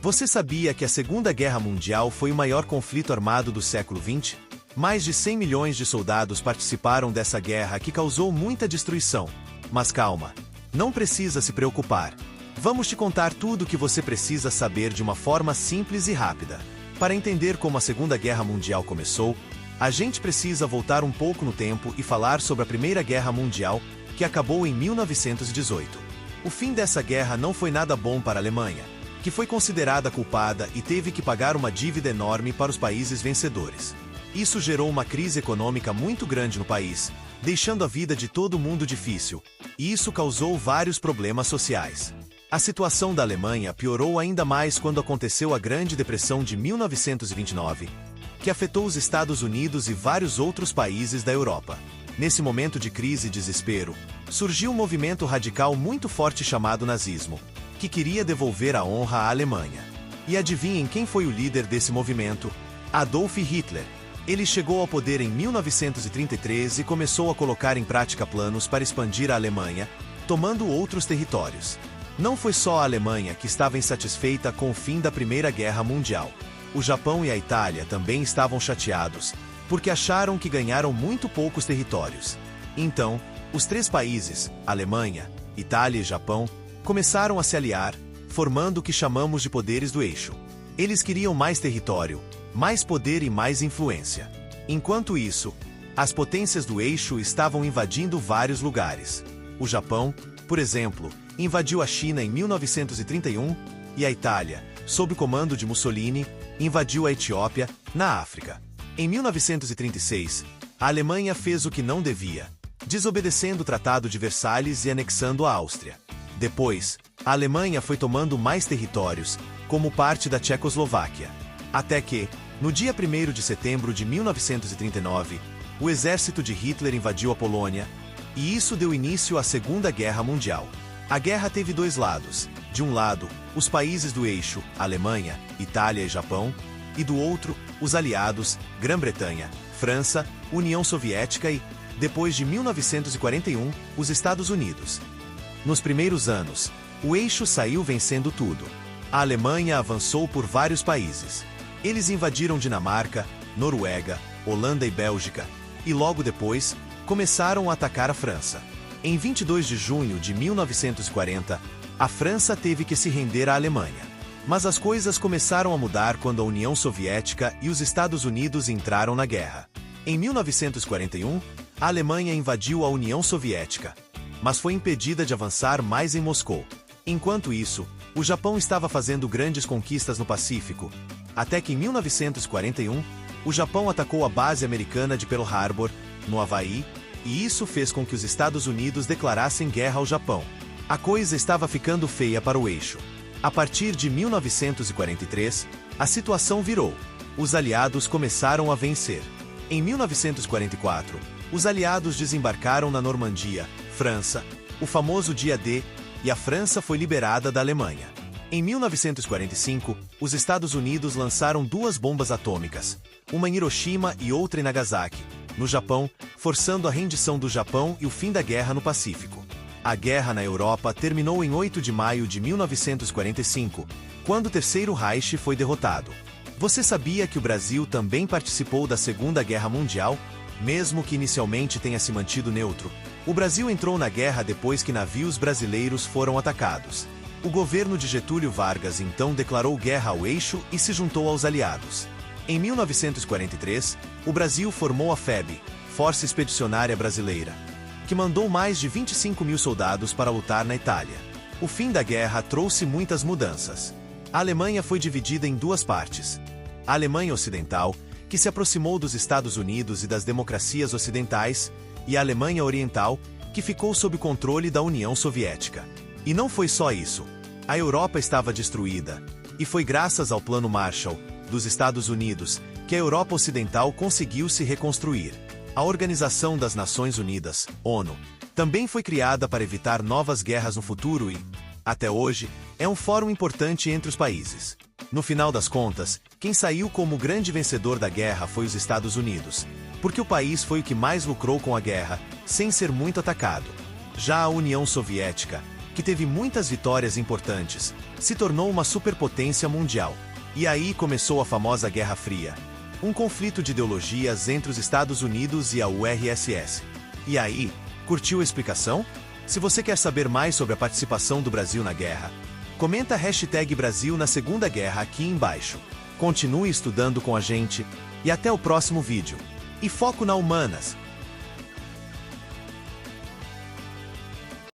Você sabia que a Segunda Guerra Mundial foi o maior conflito armado do século XX? Mais de 100 milhões de soldados participaram dessa guerra que causou muita destruição. Mas calma, não precisa se preocupar. Vamos te contar tudo o que você precisa saber de uma forma simples e rápida. Para entender como a Segunda Guerra Mundial começou, a gente precisa voltar um pouco no tempo e falar sobre a Primeira Guerra Mundial, que acabou em 1918. O fim dessa guerra não foi nada bom para a Alemanha, que foi considerada culpada e teve que pagar uma dívida enorme para os países vencedores. Isso gerou uma crise econômica muito grande no país, deixando a vida de todo mundo difícil, e isso causou vários problemas sociais. A situação da Alemanha piorou ainda mais quando aconteceu a Grande Depressão de 1929, que afetou os Estados Unidos e vários outros países da Europa. Nesse momento de crise e desespero, surgiu um movimento radical muito forte chamado nazismo, que queria devolver a honra à Alemanha. E adivinhem quem foi o líder desse movimento? Adolf Hitler. Ele chegou ao poder em 1933 e começou a colocar em prática planos para expandir a Alemanha, tomando outros territórios. Não foi só a Alemanha que estava insatisfeita com o fim da Primeira Guerra Mundial. O Japão e a Itália também estavam chateados, porque acharam que ganharam muito poucos territórios. Então, os três países, Alemanha, Itália e Japão, começaram a se aliar, formando o que chamamos de poderes do eixo. Eles queriam mais território, mais poder e mais influência. Enquanto isso, as potências do eixo estavam invadindo vários lugares. O Japão, por exemplo, invadiu a China em 1931, e a Itália, sob o comando de Mussolini, invadiu a Etiópia, na África. Em 1936, a Alemanha fez o que não devia, desobedecendo o Tratado de Versalhes e anexando a Áustria. Depois, a Alemanha foi tomando mais territórios, como parte da Tchecoslováquia. Até que, no dia 1º de setembro de 1939, o exército de Hitler invadiu a Polônia, e isso deu início à Segunda Guerra Mundial. A guerra teve dois lados. De um lado, os países do eixo, Alemanha, Itália e Japão, e do outro, os aliados, Grã-Bretanha, França, União Soviética e, depois de 1941, os Estados Unidos. Nos primeiros anos, o eixo saiu vencendo tudo. A Alemanha avançou por vários países. Eles invadiram Dinamarca, Noruega, Holanda e Bélgica, e logo depois, começaram a atacar a França. Em 22 de junho de 1940, a França teve que se render à Alemanha. Mas as coisas começaram a mudar quando a União Soviética e os Estados Unidos entraram na guerra. Em 1941, a Alemanha invadiu a União Soviética, mas foi impedida de avançar mais em Moscou. Enquanto isso, o Japão estava fazendo grandes conquistas no Pacífico, até que em 1941, o Japão atacou a base americana de Pearl Harbor, no Havaí, e isso fez com que os Estados Unidos declarassem guerra ao Japão. A coisa estava ficando feia para o eixo. A partir de 1943, a situação virou. Os aliados começaram a vencer. Em 1944, os aliados desembarcaram na Normandia, França, o famoso Dia D, e a França foi liberada da Alemanha. Em 1945, os Estados Unidos lançaram duas bombas atômicas, uma em Hiroshima e outra em Nagasaki, no Japão, forçando a rendição do Japão e o fim da guerra no Pacífico. A guerra na Europa terminou em 8 de maio de 1945, quando o Terceiro Reich foi derrotado. Você sabia que o Brasil também participou da Segunda Guerra Mundial? Mesmo que inicialmente tenha se mantido neutro, o Brasil entrou na guerra depois que navios brasileiros foram atacados. O governo de Getúlio Vargas então declarou guerra ao eixo e se juntou aos aliados. Em 1943, o Brasil formou a FEB, Força Expedicionária Brasileira, que mandou mais de 25 mil soldados para lutar na Itália. O fim da guerra trouxe muitas mudanças. A Alemanha foi dividida em duas partes. A Alemanha Ocidental, que se aproximou dos Estados Unidos e das democracias ocidentais, e a Alemanha Oriental, que ficou sob controle da União Soviética. E não foi só isso. A Europa estava destruída, e foi graças ao Plano Marshall, dos Estados Unidos, que a Europa Ocidental conseguiu se reconstruir. A Organização das Nações Unidas, ONU, também foi criada para evitar novas guerras no futuro e, até hoje, é um fórum importante entre os países. No final das contas, quem saiu como grande vencedor da guerra foi os Estados Unidos, porque o país foi o que mais lucrou com a guerra, sem ser muito atacado. Já a União Soviética, que teve muitas vitórias importantes, se tornou uma superpotência mundial. E aí começou a famosa Guerra Fria. Um conflito de ideologias entre os Estados Unidos e a URSS. E aí, curtiu a explicação? Se você quer saber mais sobre a participação do Brasil na guerra, comenta #Brasil na Segunda Guerra aqui embaixo. Continue estudando com a gente e até o próximo vídeo. E foco na Humanas!